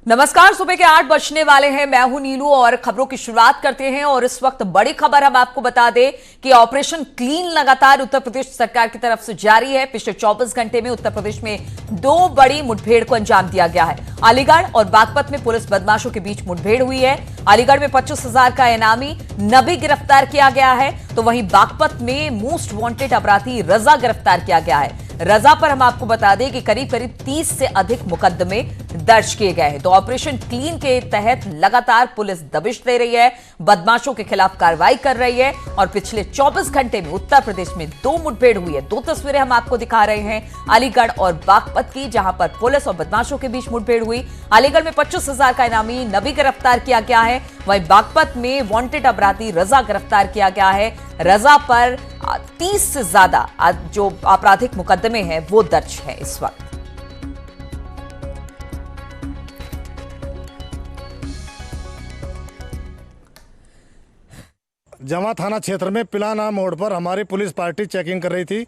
नमस्कार, सुबह के 8 बजने वाले हैं। मैं हूं नीलू और खबरों की शुरुआत करते हैं। और इस वक्त बड़ी खबर हम आपको बता दें कि ऑपरेशन क्लीन लगातार उत्तर प्रदेश सरकार की तरफ से जारी है। पिछले 24 घंटे में उत्तर प्रदेश में 2 बड़ी मुठभेड़ को अंजाम दिया गया है। अलीगढ़ और बागपत में पुलिस बदमाशों के बीच मुठभेड़ हुई है। अलीगढ़ में 25,000 का इनामी नबी गिरफ्तार किया गया है, तो वहीं बागपत में मोस्ट वांटेड अपराधी रजा गिरफ्तार किया गया है। रजा पर हम आपको बता दें कि करीब 30 से अधिक मुकदमे दर्ज किए गए हैं। तो ऑपरेशन क्लीन के तहत लगातार पुलिस दबिश दे रही है, बदमाशों के खिलाफ कार्रवाई कर रही है। और पिछले 24 घंटे में उत्तर प्रदेश में 2 मुठभेड़ हुई है। 2 तस्वीरें हम आपको दिखा रहे हैं अलीगढ़ और बागपत की, जहां पर पुलिस और बदमाशों के बीच मुठभेड़ हुई। अलीगढ़ में 25,000 का इनामी नबी गिरफ्तार किया गया है, वहीं बागपत में वांटेड अपराधी रजा गिरफ्तार किया गया है। रजा पर 30 से ज्यादा जो आपराधिक मुकदमे हैं वो दर्ज है इस वक्त। जमा थाना क्षेत्र में पिलाना मोड़ पर हमारी पुलिस पार्टी चेकिंग कर रही थी।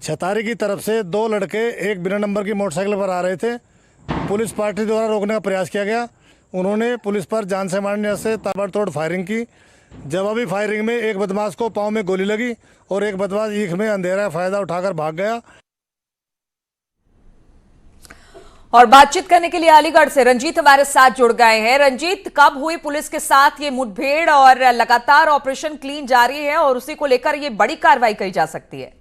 छतारी की तरफ से 2 लड़के एक बिना नंबर की मोटरसाइकिल पर आ रहे थे। पुलिस पार्टी द्वारा रोकने का प्रयास किया गया। उन्होंने पुलिस पर जान से मारने से ताबड़तोड़ फायरिंग की। जवाबी फायरिंग में एक बदमाश को पांव में गोली लगी और एक बदमाश ईख में अंधेरा फायदा उठाकर भाग गया। और बातचीत करने के लिए अलीगढ़ से रंजीत हमारे साथ जुड़ गए हैं। रंजीत, कब हुई पुलिस के साथ ये मुठभेड़ और लगातार ऑपरेशन क्लीन जारी है और उसी को लेकर ये बड़ी कार्रवाई की जा सकती है?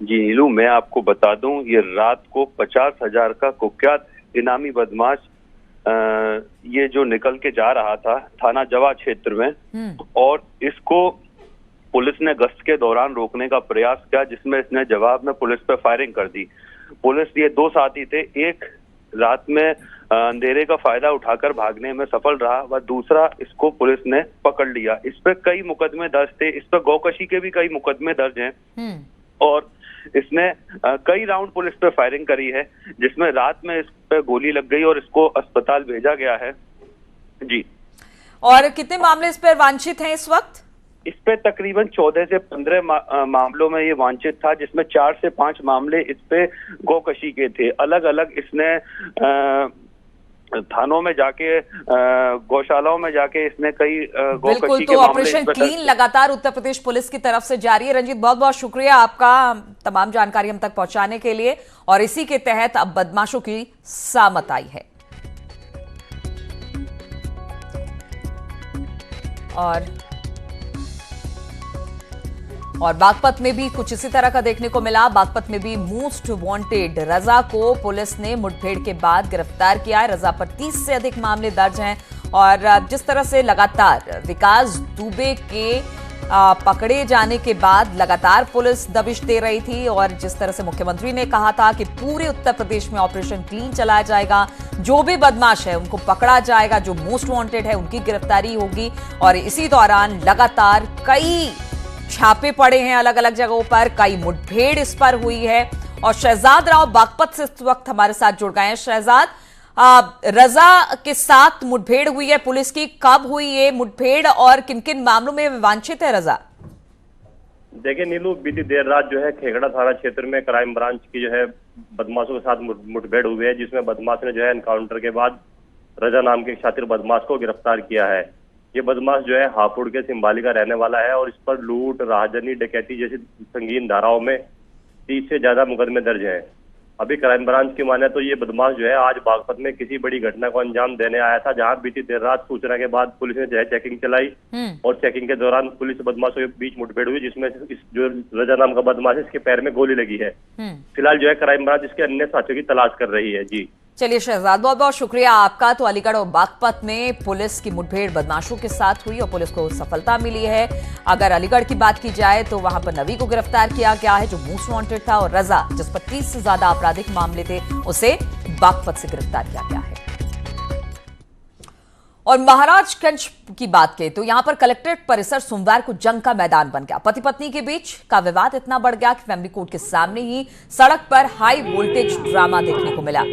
जी नीलू, मैं आपको बता दूं, ये रात को 50,000 का कुख्यात इनामी बदमाश ये जो निकल के जा रहा था थाना जवा क्षेत्र में, और इसको पुलिस ने गश्त के दौरान रोकने का प्रयास किया, जिसमें इसने जवाब में पुलिस पर फायरिंग कर दी। पुलिस, ये 2 साथी थे, एक रात में अंधेरे का फायदा उठाकर भागने में सफल रहा व दूसरा इसको पुलिस ने पकड़ लिया। इस पे कई मुकदमे दर्ज थे, इस पे गौकशी के भी कई मुकदमे दर्ज हैं। और इसने कई राउंड पुलिस पे फायरिंग करी है, जिसमें रात में इस पे गोली लग गई और इसको अस्पताल भेजा गया है। जी। और कितने मामले इस पर वांछित हैं इस वक्त? इस पे तकरीबन 14 से 15 मामलों में ये वांछित था, जिसमें 4 से 5 मामले इस पे गौकशी के थे। अलग अलग इसने थानों में जाके, गौशालाओं में जाके इसने कई गौकशी के तो ऑपरेशन क्लीन लगातार उत्तर प्रदेश पुलिस की तरफ से जारी है। रंजीत, बहुत बहुत शुक्रिया आपका तमाम जानकारी हम तक पहुंचाने के लिए। और इसी के तहत अब बदमाशों की सामत आई है। और बागपत में भी कुछ इसी तरह का देखने को मिला। बागपत में भी मोस्ट वांटेड रजा को पुलिस ने मुठभेड़ के बाद गिरफ्तार किया है। रजा पर 30 से अधिक मामले दर्ज हैं। और जिस तरह से लगातार विकास दुबे के पकड़े जाने के बाद लगातार पुलिस दबिश दे रही थी, और जिस तरह से मुख्यमंत्री ने कहा था कि पूरे उत्तर प्रदेश में ऑपरेशन क्लीन चलाया जाएगा, जो भी बदमाश है उनको पकड़ा जाएगा, जो मोस्ट वांटेड है उनकी गिरफ्तारी होगी। और इसी दौरान लगातार कई छापे पड़े हैं अलग अलग जगहों पर, कई मुठभेड़ इस पर हुई है। और शहजाद राव बागपत से इस वक्त हमारे साथ जुड़ गए हैं। शहजाद, रजा के साथ मुठभेड़ हुई है पुलिस की, कब हुई ये मुठभेड़ और किन किन मामलों में वांछित है रजा? देखिए नीलू, बीती देर रात जो है खेगड़ा थाना क्षेत्र में क्राइम ब्रांच की जो है बदमाशों के साथ मुठभेड़ हुई है, जिसमें बदमाश ने जो है एनकाउंटर के बाद रजा नाम के एक शातिर बदमाश को गिरफ्तार किया है। ये बदमाश जो है हापुड़ के सिंबाली का रहने वाला है और इस पर लूट, राहजनी, डकैती जैसी संगीन धाराओं में 30 से ज्यादा मुकदमे दर्ज हैं। अभी क्राइम ब्रांच की माने तो ये बदमाश जो है आज बागपत में किसी बड़ी घटना को अंजाम देने आया था, जहां बीती देर रात सूचना के बाद पुलिस ने जो है चेकिंग चलाई। और चेकिंग के दौरान पुलिस बदमाशों के बीच मुठभेड़ हुई, जिसमें इस जो रजा नाम का बदमाश है, इसके पैर में गोली लगी है। फिलहाल जो है क्राइम ब्रांच इसके अन्य साथियों की तलाश कर रही है। जी चलिए शहजाद, बहुत बहुत शुक्रिया आपका। तो अलीगढ़ और बागपत में पुलिस की मुठभेड़ बदमाशों के साथ हुई और पुलिस को सफलता मिली है। अगर अलीगढ़ की बात की जाए तो वहां पर नबी को गिरफ्तार किया गया है, जो मोस्ट वांटेड था, और रजा, जिस पर 30 से ज्यादा आपराधिक मामले थे, उसे बागपत से गिरफ्तार किया गया है। और महाराजगंज की बात करें तो यहां पर कलेक्ट्रेट परिसर सोमवार को जंग का मैदान बन गया। पति पत्नी के बीच का विवाद इतना बढ़ गया कि फैमिली कोर्ट के सामने ही सड़क पर हाई वोल्टेज ड्रामा देखने को मिला।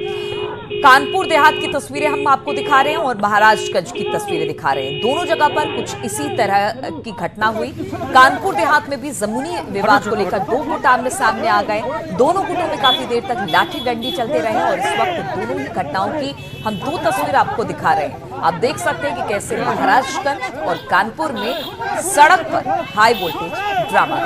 कानपुर देहात की तस्वीरें हम आपको दिखा रहे हैं और महाराजगंज की तस्वीरें दिखा रहे हैं। दोनों जगह पर कुछ इसी तरह की घटना हुई। कानपुर देहात में भी जमीनी विवाद को लेकर दो गुट आमने सामने आ गए। दोनों गुटों में काफी देर तक लाठी डंडी चलते रहे और इस वक्त दोनों ही घटनाओं की हम दो तस्वीर आपको दिखा रहे हैं। आप देख सकते हैं कि कैसे महाराजगंज और कानपुर में सड़क पर high voltage drama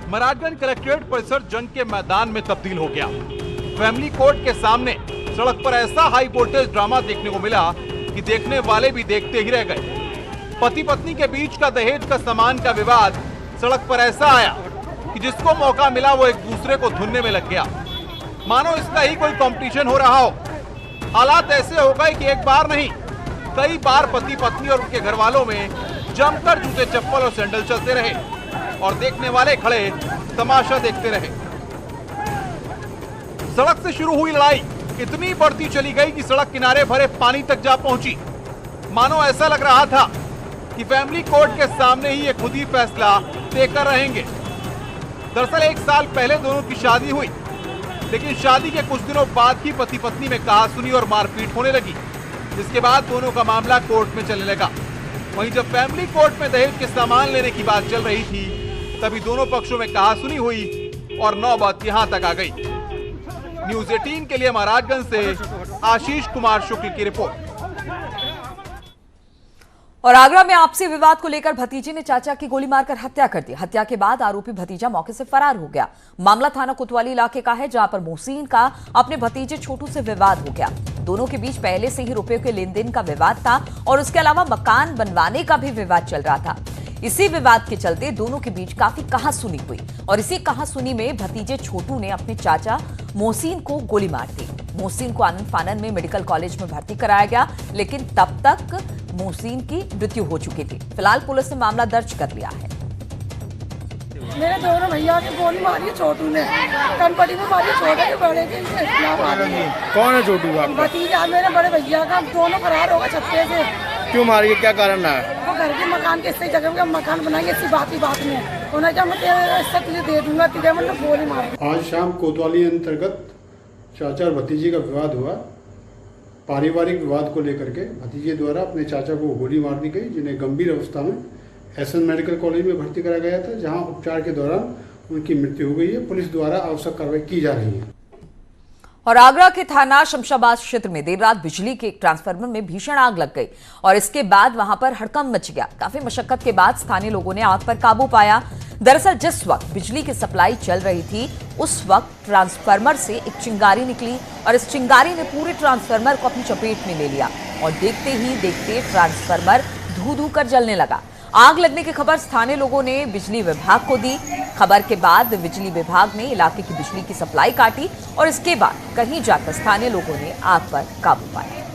Maharajganj collectorate परिसर जंग के मैदान में तब्दील हो गया। फैमिली कोर्ट के सामने सड़क पर ऐसा हाई वोल्टेज ड्रामा देखने को मिला कि देखने वाले भी देखते ही रह गए। पति पत्नी के बीच का दहेज का सामान का विवाद सड़क पर ऐसा आया कि जिसको मौका मिला वो एक दूसरे को धुनने में लग गया, मानो इसका ही कोई कंपटीशन हो रहा हो। हालात ऐसे हो गए कि एक बार नहीं कई बार पति पत्नी और उनके घर वालों में जमकर जूते चप्पल और सैंडल चलते रहे और देखने वाले खड़े तमाशा देखते रहे। सड़क से शुरू हुई लड़ाई इतनी बढ़ती चली गई कि सड़क किनारे भरे पानी तक जा पहुंची। मानो ऐसा लग रहा था कि फैमिली कोर्ट के सामने ही ये खुद ही फैसला देकर रहेंगे। दरअसल 1 साल पहले दोनों की शादी हुई, लेकिन शादी के कुछ दिनों बाद ही पति पत्नी में कहासुनी और मारपीट होने लगी, जिसके बाद दोनों का मामला कोर्ट में चलने लगा। वहीं जब फैमिली कोर्ट में दहेज के सामान लेने की बात चल रही थी, तभी दोनों पक्षों में कहासुनी हुई और नौबत यहां तक आ गई। न्यूज़ 18 के लिए महाराजगंज से आशीष कुमार शुक्ल की रिपोर्ट। और आगरा में आपसी विवाद को लेकर भतीजे ने चाचा की गोली मारकर हत्या कर दी। हत्या के बाद आरोपी भतीजा मौके से फरार हो गया। मामला थाना कोतवाली इलाके का है, जहां पर मोहसिन का अपने भतीजे छोटू से विवाद हो गया। दोनों के बीच पहले से ही रुपयों के लेन देन का विवाद था और उसके अलावा मकान बनवाने का भी विवाद चल रहा था। इसी विवाद के चलते दोनों के बीच काफी कहासुनी हुई और इसी कहासुनी में भतीजे छोटू ने अपने चाचा मोहसिन को गोली मार दी। मोहसिन को आनंद फानन में मेडिकल कॉलेज में भर्ती कराया गया, लेकिन तब तक मोहसिन की मृत्यु हो चुकी थी। फिलहाल पुलिस ने मामला दर्ज कर लिया है। मेरे दोनों भैया की गोली मारी छोटू ने, कनपटी में मारी, छोटे के बड़े के मारी। कौन है छोटू आपका? भतीजा मेरे बड़े भैया का। दोनों फरार होगा छत्ते से। क्यों मारी, क्या कारण रहा? वो घर के मकान के इसी जगह में मकान बनाएंगे, इसी बात में उन्हें क्या मैं तेरे तुझे दे दूंगा, तेरे मतलब गोली मार। आज शाम कोतवाली अंतर्गत चाचा और भतीजे का विवाद हुआ। पारिवारिक विवाद को लेकर के भतीजे द्वारा अपने चाचा को गोली मार दी गई, जिन्हें गंभीर अवस्था में एसएन मेडिकल कॉलेज में भर्ती कराया गया था, जहां उपचार के दौरान उनकी मृत्यु हो गई है। पुलिस द्वारा आवश्यक कार्रवाई की जा रही है। और आगरा के थाना शमशाबाद क्षेत्र में देर रात बिजली के एक ट्रांसफार्मर में भीषण आग लग गई और इसके बाद वहां पर हड़कंप मच गया। काफी मशक्कत के बाद स्थानीय लोगों ने आग पर काबू पाया। दरअसल जिस वक्त बिजली की सप्लाई चल रही थी, उस वक्त ट्रांसफार्मर से एक चिंगारी निकली और इस चिंगारी ने पूरे ट्रांसफार्मर को अपनी चपेट में ले लिया और देखते ही देखते ट्रांसफार्मर धू धू कर जलने लगा। आग लगने की खबर स्थानीय लोगों ने बिजली विभाग को दी। खबर के बाद बिजली विभाग ने इलाके की बिजली की सप्लाई काटी और इसके बाद कहीं जाकर स्थानीय लोगों ने आग पर काबू पाया।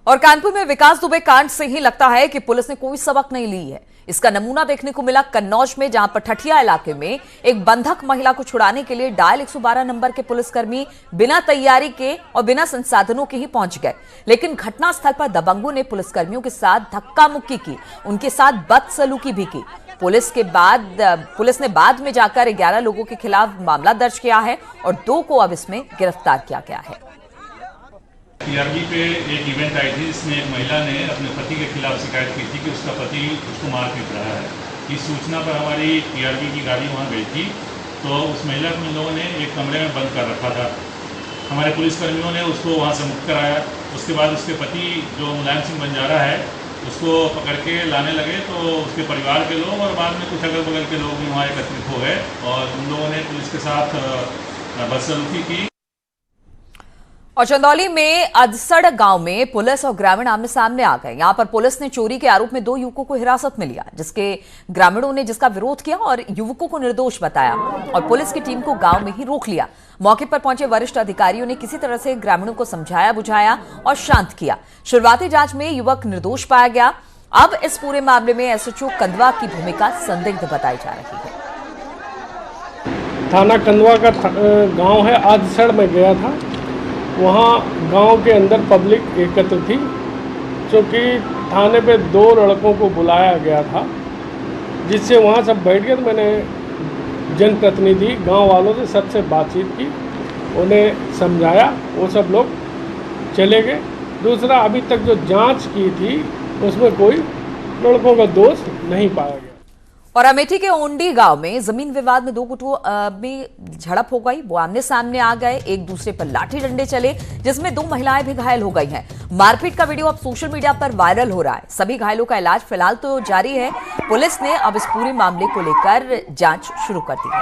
और कानपुर में विकास दुबे कांड से ही लगता है कि पुलिस ने कोई सबक नहीं ली है। इसका नमूना देखने को मिला कन्नौज में, जहां पर ठठिया इलाके में एक बंधक महिला को छुड़ाने के लिए डायल 112 नंबर के पुलिसकर्मी बिना तैयारी के और बिना संसाधनों के ही पहुंच गए, लेकिन घटनास्थल पर दबंगों ने पुलिसकर्मियों के साथ धक्का मुक्की की, उनके साथ बदसलूकी भी की। पुलिस ने बाद में जाकर 11 लोगों के खिलाफ मामला दर्ज किया है और 2 को अब इसमें गिरफ्तार किया गया है। टीआरबी पे एक इवेंट आई थी, जिसमें एक महिला ने अपने पति के खिलाफ शिकायत की थी कि उसका पति उसको मार पीट रहा है। इस सूचना पर हमारी टीआरबी की गाड़ी वहां गई थी, तो उस महिला को इन लोगों ने एक कमरे में बंद कर रखा था। हमारे पुलिसकर्मियों ने उसको वहां से मुक्त कराया। उसके बाद उसके पति जो मुलायम सिंह बंजारा है, उसको पकड़ के लाने लगे, तो उसके परिवार के लोग और बाद में कुछ अगल बगल के लोग भी वहाँ एकत्रित हो गए और उन लोगों ने पुलिस के साथ बदसलूकी की। और चंदौली में अदसड़ गांव में पुलिस और ग्रामीण आमने सामने आ गए। यहां पर पुलिस ने चोरी के आरोप में 2 युवकों को हिरासत में लिया, जिसके ग्रामीणों ने जिसका विरोध किया और युवकों को निर्दोष बताया और पुलिस की टीम को गांव में ही रोक लिया। मौके पर पहुंचे वरिष्ठ अधिकारियों ने किसी तरह से ग्रामीणों को समझाया बुझाया और शांत किया। शुरुआती जांच में युवक निर्दोष पाया गया। अब इस पूरे मामले में एसएचओ कंदवा की भूमिका संदिग्ध बताई जा रही है। थाना कंदवा का गांव है, आदसड़ में गया था। वहाँ गांव के अंदर पब्लिक एकत्र थी। चूँकि थाने पे 2 लड़कों को बुलाया गया था, जिससे वहाँ सब बैठ गए। तो मैंने जनप्रतिनिधि गांव वालों से सबसे बातचीत की, उन्हें समझाया, वो सब लोग चले गए। दूसरा, अभी तक जो जांच की थी उसमें कोई लड़कों का दोष नहीं पाया गया। और अमेठी के ओंडी गांव में जमीन विवाद में 2 गुटों में झड़प हो गई। वो आमने सामने आ गए, एक दूसरे पर लाठी डंडे चले, जिसमें 2 महिलाएं भी घायल हो गई हैं। मारपीट का वीडियो अब सोशल मीडिया पर वायरल हो रहा है। सभी घायलों का इलाज फिलहाल तो जारी है। पुलिस ने अब इस पूरे मामले को लेकर जांच शुरू कर दी है।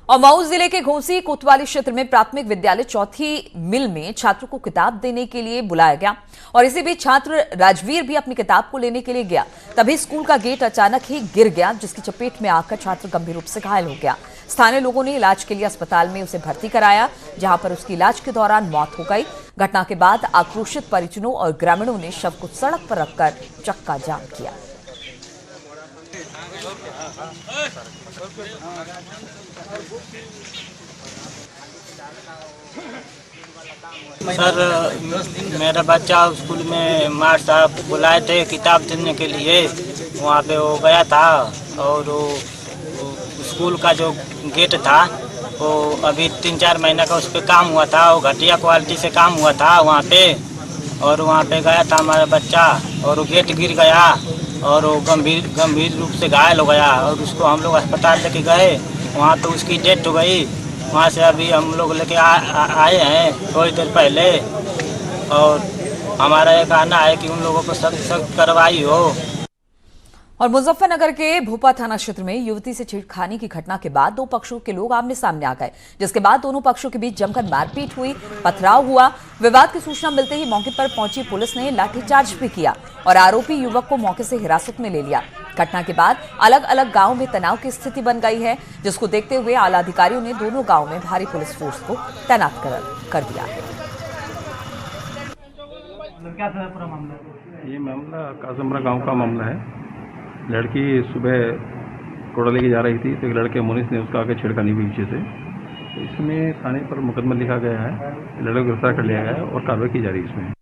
और मऊ जिले के घोसी कोतवाली क्षेत्र में प्राथमिक विद्यालय चौथी मिल में छात्रों को किताब देने के लिए बुलाया गया और इसी बीच छात्र राजवीर भी अपनी किताब को लेने के लिए गया। तभी स्कूल का गेट अचानक ही गिर गया, जिसकी चपेट में आकर छात्र गंभीर रूप से घायल हो गया। स्थानीय लोगों ने इलाज के लिए अस्पताल में उसे भर्ती कराया, जहां पर उसकी इलाज के दौरान मौत हो गई। घटना के बाद आक्रोशित परिजनों और ग्रामीणों ने शव को सड़क पर रखकर चक्का जाम किया। सर, मेरा बच्चा स्कूल में मास्टर साहब बुलाए थे किताब देने के लिए, वहाँ पे वो गया था और वो स्कूल का जो गेट था वो अभी 3-4 महीने का उस पर काम हुआ था, वो घटिया क्वालिटी से काम हुआ था वहाँ पे। और वहाँ पे गया था हमारा बच्चा और वो गेट गिर गया और वो गंभीर रूप से घायल हो गया और उसको हम लोग अस्पताल लेके गए, वहाँ पे उसकी डेथ हो गई। वहाँ से अभी हम लोग लेके आए हैं थोड़ी देर पहले और हमारा ये कहना है कि उन लोगों को सख्त कार्रवाई हो। और मुजफ्फरनगर के भोपा थाना क्षेत्र में युवती से छेड़खानी की घटना के बाद 2 पक्षों के लोग आमने सामने आ गए, जिसके बाद दोनों पक्षों के बीच जमकर मारपीट हुई, पथराव हुआ। विवाद की सूचना मिलते ही मौके पर पहुंची पुलिस ने लाठीचार्ज भी किया और आरोपी युवक को मौके से हिरासत में ले लिया। घटना के बाद अलग अलग गांवों में तनाव की स्थिति बन गई है, जिसको देखते हुए आला अधिकारियों ने दोनों गाँव में भारी पुलिस फोर्स को तैनात कर दिया है। ये मामला काजमरा गांव का मामला है। लड़की सुबह कोड़ा लेके जा रही थी तो एक लड़के मुनीस ने उसका आगे छेड़खानी हुई पीछे से, तो इसमें थाने पर मुकदमा लिखा गया है, लड़के को गिरफ्तार कर लिया गया है और कार्रवाई की जा रही है इसमें।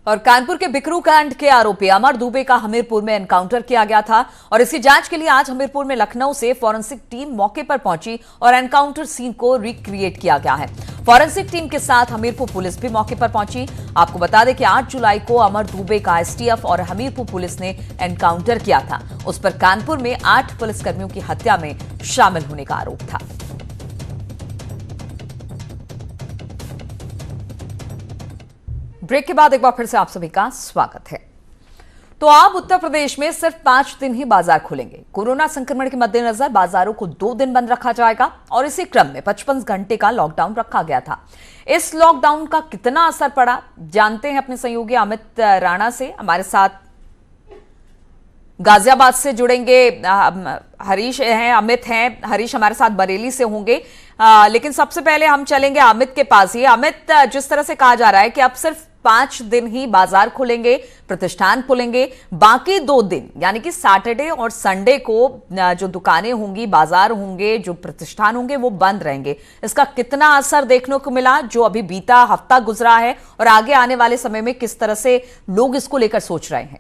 और कानपुर के बिकरू कांड के आरोपी अमर दुबे का हमीरपुर में एनकाउंटर किया गया था और इसकी जांच के लिए आज हमीरपुर में लखनऊ से फॉरेंसिक टीम मौके पर पहुंची और एनकाउंटर सीन को रिक्रिएट किया गया है। फॉरेंसिक टीम के साथ हमीरपुर पुलिस भी मौके पर पहुंची। आपको बता दें कि 8 जुलाई को अमर दुबे का एसटीएफ और हमीरपुर पुलिस ने एनकाउंटर किया था। उस पर कानपुर में 8 पुलिसकर्मियों की हत्या में शामिल होने का आरोप था। ब्रेक के बाद एक बार फिर से आप सभी का स्वागत है। तो अब उत्तर प्रदेश में सिर्फ 5 दिन ही बाजार खुलेंगे। कोरोना संक्रमण के मद्देनजर बाजारों को 2 दिन बंद रखा जाएगा और इसी क्रम में 55 घंटे का लॉकडाउन रखा गया था। इस लॉकडाउन का कितना असर पड़ा जानते हैं अपने सहयोगी अमित राणा से। हमारे साथ गाजियाबाद से जुड़ेंगे हरीश हैं, अमित हैं। हरीश हमारे साथ बरेली से होंगे, लेकिन सबसे पहले हम चलेंगे अमित के पास ही। अमित, जिस तरह से कहा जा रहा है कि अब सिर्फ 5 दिन ही बाजार खुलेंगे, प्रतिष्ठान खुलेंगे, बाकी 2 दिन यानी कि सैटरडे और संडे को जो दुकानें होंगी, बाजार होंगे, जो प्रतिष्ठान होंगे वो बंद रहेंगे। इसका कितना असर देखने को मिला जो अभी बीता हफ्ता गुजरा है और आगे आने वाले समय में किस तरह से लोग इसको लेकर सोच रहे हैं?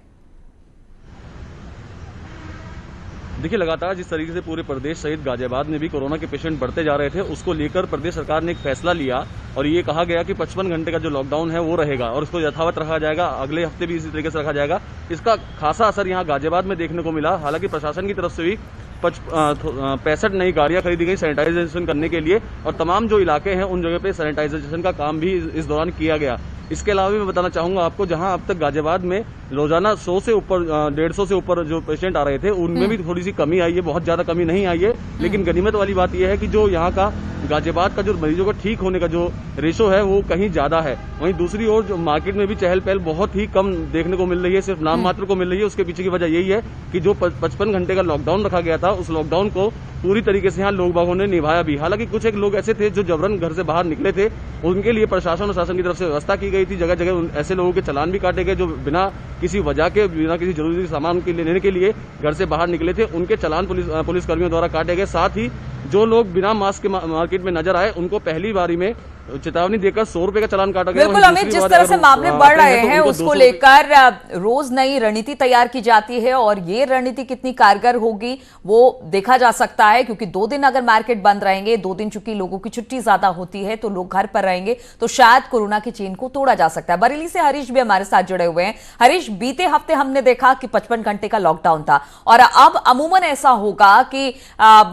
देखिए, लगातार जिस तरीके से पूरे प्रदेश सहित गाजियाबाद में भी कोरोना के पेशेंट बढ़ते जा रहे थे, उसको लेकर प्रदेश सरकार ने एक फैसला लिया और ये कहा गया कि 55 घंटे का जो लॉकडाउन है वो रहेगा और उसको यथावत रखा जाएगा। अगले हफ्ते भी इसी तरीके से रखा जाएगा। इसका खासा असर यहाँ गाजियाबाद में देखने को मिला। हालांकि प्रशासन की तरफ से भी 65 नई गाड़ियां खरीदी गई सैनिटाइजेशन करने के लिए और तमाम जो इलाके हैं उन जगह पे सैनिटाइजेशन का काम भी इस दौरान किया गया। इसके अलावा भी मैं बताना चाहूंगा आपको, जहां अब तक गाजियाबाद में रोजाना 100 से ऊपर 150 से ऊपर जो पेशेंट आ रहे थे उनमें भी थोड़ी सी कमी आई है। बहुत ज्यादा कमी नहीं आई है, लेकिन गनीमत वाली बात यह है कि जो यहाँ का गाजियाबाद का जो मरीजों का ठीक होने का जो रेशो है वो कहीं ज्यादा है। वहीं दूसरी ओर जो मार्केट में भी चहल पहल बहुत ही कम देखने को मिल रही है, सिर्फ नाम मात्र को मिल रही है। उसके पीछे की वजह यही है कि जो 55 घंटे का लॉकडाउन रखा गया था उस लॉकडाउन को पूरी तरीके से यहाँ लोग बागों ने निभाया भी। हालांकि कुछ एक लोग ऐसे थे जो जबरन घर से बाहर निकले थे, उनके लिए प्रशासन और शासन की तरफ से व्यवस्था की गई थी। जगह जगह ऐसे लोगों के चालान भी काटे गए जो बिना किसी वजह के, बिना किसी जरूरी सामान के लेने के लिए घर से बाहर निकले थे, उनके चालान पुलिस कर्मियों द्वारा काटे गए। साथ ही जो लोग बिना मास्क के मार्केट में नजर आए उनको पहली बारी में चेतावनी देकर 100 रुपए का चालान काटा गया। बिल्कुल अमित, जिस तरह से मामले बढ़ रहे हैं उसको लेकर रोज नई रणनीति तैयार की जाती है और ये रणनीति कितनी कारगर होगी वो देखा जा सकता है, क्योंकि 2 दिन अगर मार्केट बंद रहेंगे, 2 दिन चूंकि लोगों की छुट्टी ज्यादा होती है तो लोग घर पर रहेंगे, तो शायद कोरोना की चेन को तोड़ा जा सकता है। बरेली से हरीश भी हमारे साथ जुड़े हुए हैं। हरीश, बीते हफ्ते हमने देखा कि 55 घंटे का लॉकडाउन था और अब अमूमन ऐसा होगा कि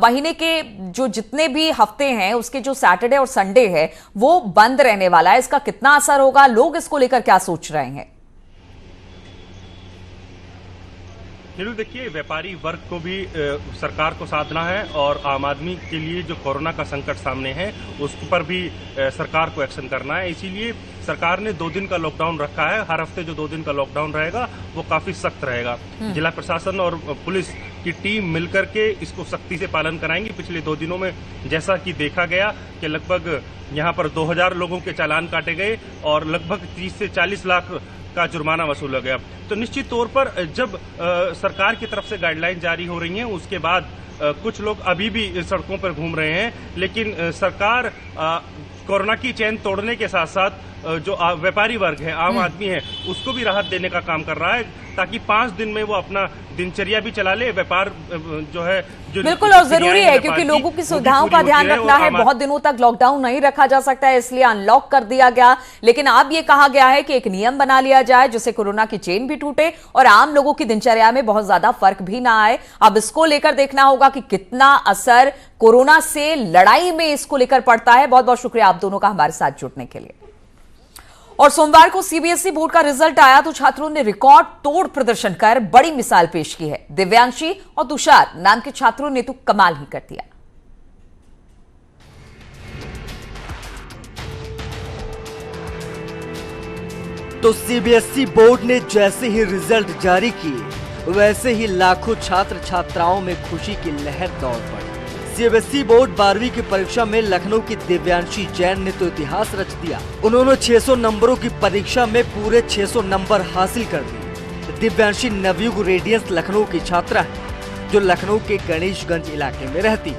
महीने के जो जितने भी हफ्ते हैं उसके जो सैटरडे और संडे है वो बंद रहने वाला है। इसका कितना असर होगा, लोग इसको लेकर क्या सोच रहे हैं? देखिए, व्यापारी वर्ग को भी सरकार को साधना है और आम आदमी के लिए जो कोरोना का संकट सामने है उस पर भी सरकार को एक्शन करना है। इसीलिए सरकार ने 2 दिन का लॉकडाउन रखा है। हर हफ्ते जो 2 दिन का लॉकडाउन रहेगा वो काफी सख्त रहेगा। जिला प्रशासन और पुलिस की टीम मिलकर के इसको सख्ती से पालन कराएंगी। पिछले 2 दिनों में जैसा कि देखा गया कि लगभग यहाँ पर 2000 लोगों के चालान काटे गए और लगभग 30 से 40 लाख का जुर्माना वसूला गया। तो निश्चित तौर पर जब सरकार की तरफ से गाइडलाइन जारी हो रही हैं उसके बाद कुछ लोग अभी भी सड़कों पर घूम रहे हैं, लेकिन सरकार कोरोना की चेन तोड़ने के साथ साथ जो व्यापारी वर्ग है, आम आदमी है, उसको भी राहत देने का काम कर रहा है ताकि 5 दिन में वो अपना दिनचर्या भी चला ले। व्यापार जो है जो बिल्कुल और जरूरी है क्योंकि लोगों की सुविधाओं का ध्यान रखना है। बहुत दिनों तक लॉकडाउन नहीं रखा जा सकता है, इसलिए अनलॉक कर दिया गया। लेकिन अब ये कहा गया है कि एक नियम बना लिया जाए जिससे कोरोना की चेन भी टूटे और आम लोगों की दिनचर्या में बहुत ज्यादा फर्क भी ना आए। अब इसको लेकर देखना होगा कि कितना असर कोरोना से लड़ाई में इसको लेकर पड़ता है। बहुत बहुत शुक्रिया आप दोनों का हमारे साथ जुड़ने के लिए। और सोमवार को सीबीएसई बोर्ड का रिजल्ट आया तो छात्रों ने रिकॉर्ड तोड़ प्रदर्शन कर बड़ी मिसाल पेश की है। दिव्यांशी और तुषार नाम के छात्रों ने तो कमाल ही कर दिया। तो सीबीएसई बोर्ड ने जैसे ही रिजल्ट जारी किए वैसे ही लाखों छात्र छात्राओं में खुशी की लहर दौड़ पड़ी। सीबीएसई बोर्ड 12वीं की परीक्षा में लखनऊ की दिव्यांशी जैन ने तो इतिहास रच दिया। उन्होंने 600 नंबरों की परीक्षा में पूरे 600 नंबर हासिल कर दिए। दिव्यांशी नवयुग रेडियंस लखनऊ की छात्रा है जो लखनऊ के गणेशगंज इलाके में रहती।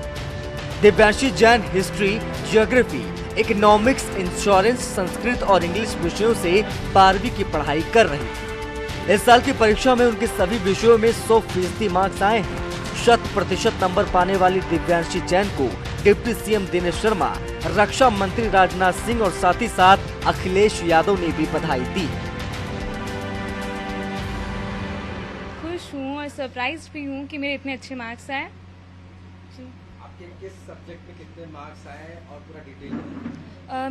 Divyanshi Jain history, geography, economics, insurance, Sanskrit और इंग्लिश विषयों से 12वीं की पढ़ाई कर रही थी। इस साल की परीक्षा में उनके सभी विषयों में 100% मार्क्स आए हैं। 100% नंबर पाने वाली दिव्यांशी जैन को डिप्टी सीएम दिनेश शर्मा, रक्षा मंत्री राजनाथ सिंह और साथ ही साथ अखिलेश यादव ने भी बधाई दी। खुश हूँ और सरप्राइज भी हूँ कि मेरे इतने अच्छे मार्क्स आए। आपके किस सब्जेक्ट में कितने मार्क्स आए और पूरा डिटेल?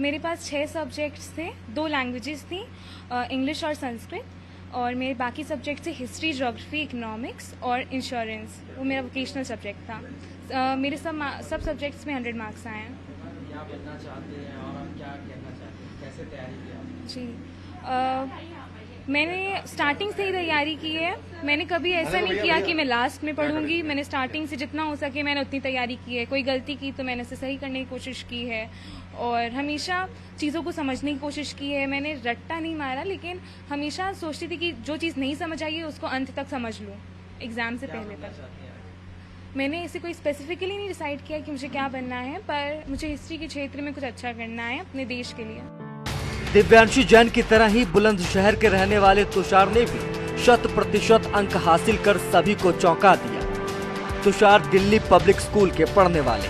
मेरे पास 6 सब्जेक्ट्स थे, 2 लैंग्वेजेस थी, इंग्लिश और संस्कृत, और मेरे बाकी सब्जेक्ट थे हिस्ट्री, ज्योग्राफी, इकोनॉमिक्स और इंश्योरेंस। वो मेरा वोकेशनल सब्जेक्ट था। मेरे सब सब्जेक्ट्स में 100 मार्क्स आए हैं। क्या बनना चाहते हैं और आप क्या कहना चाहते हैं, कैसे तैयारी की आपने? जी, मैंने स्टार्टिंग से ही तैयारी की है। मैंने कभी ऐसा नहीं किया कि मैं लास्ट में पढ़ूंगी। मैंने स्टार्टिंग से जितना हो सके मैंने उतनी तैयारी की है। कोई गलती की तो मैंने उसे सही करने की कोशिश की है और हमेशा चीज़ों को समझने की कोशिश की है। मैंने रट्टा नहीं मारा, लेकिन हमेशा सोचती थी कि जो चीज़ नहीं समझ आई उसको अंत तक समझ लूँ एग्जाम से पहले तक। मैंने इसे कोई स्पेसिफिकली नहीं डिसाइड किया कि मुझे क्या बनना है, पर मुझे हिस्ट्री के क्षेत्र में कुछ अच्छा करना है अपने देश के लिए। दिव्यांशी जैन की तरह ही बुलंदशहर के रहने वाले तुषार ने भी 100% अंक हासिल कर सभी को चौंका दिया। तुषार दिल्ली पब्लिक स्कूल के पढ़ने वाले।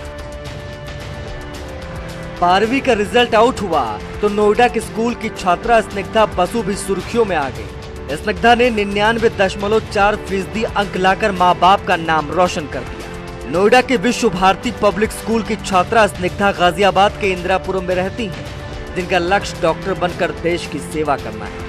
12वीं का रिजल्ट आउट हुआ तो नोएडा के स्कूल की छात्रा स्निग्धा बसु भी सुर्खियों में आ गई। स्निग्धा ने 99.4% अंक लाकर माँ बाप का नाम रोशन कर दिया। नोएडा के विश्व भारती पब्लिक स्कूल की छात्रा स्निग्धा गाजियाबाद के इंदिरापुरम में रहती हैं, जिनका लक्ष्य डॉक्टर बनकर देश की सेवा करना है।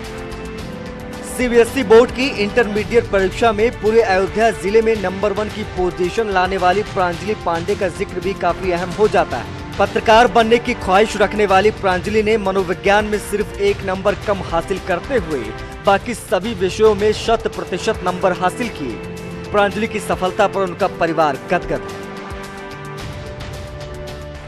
सीबीएसई बोर्ड की इंटरमीडिएट परीक्षा में पूरे अयोध्या जिले में नंबर 1 की पोजीशन लाने वाली प्रांजलि पांडे का जिक्र भी काफी अहम हो जाता है। पत्रकार बनने की ख्वाहिश रखने वाली प्रांजलि ने मनोविज्ञान में सिर्फ 1 नंबर कम हासिल करते हुए बाकी सभी विषयों में 100% नंबर हासिल किए। प्रांजलि की सफलता पर उनका परिवार गदगद है।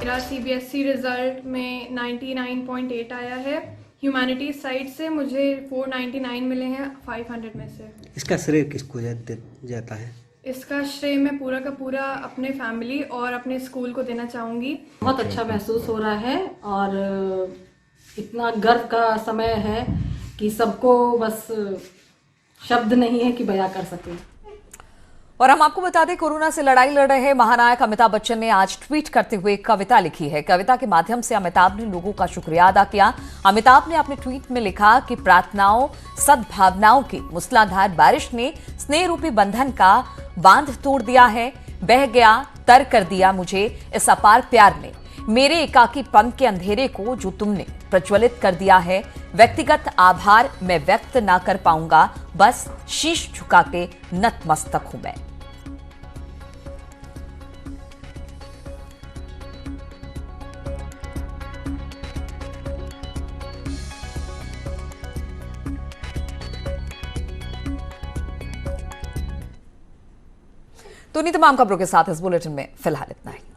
मेरा CBSE रिजल्ट में 99.8 आया है। ह्यूमैनिटीज साइड से मुझे 499 मिले हैं 500 में से। इसका श्रेय किसको जाता है? इसका श्रेय मैं पूरा का पूरा अपने फैमिली और अपने स्कूल को देना चाहूँगी। बहुत अच्छा महसूस हो रहा है और इतना गर्व का समय है कि सबको बस शब्द नहीं है कि बयां कर सके। और हम आपको बता दें, कोरोना से लड़ाई लड़ रहे महानायक अमिताभ बच्चन ने आज ट्वीट करते हुए कविता लिखी है। कविता के माध्यम से अमिताभ ने लोगों का शुक्रिया अदा किया। अमिताभ ने अपने ट्वीट में लिखा कि प्रार्थनाओं, सद्भावनाओं की मूसलाधार बारिश ने स्नेह रूपी बंधन का बांध तोड़ दिया है। बह गया, तर कर दिया मुझे इस अपार प्यार ने। मेरे एकाकीपन के अंधेरे को जो तुमने प्रज्वलित कर दिया है। व्यक्तिगत आभार मैं व्यक्त ना कर पाऊंगा, बस शीश झुका के नतमस्तक हूं मैं। तो इन्हीं तमाम खबरों के साथ इस बुलेटिन में फिलहाल इतना ही।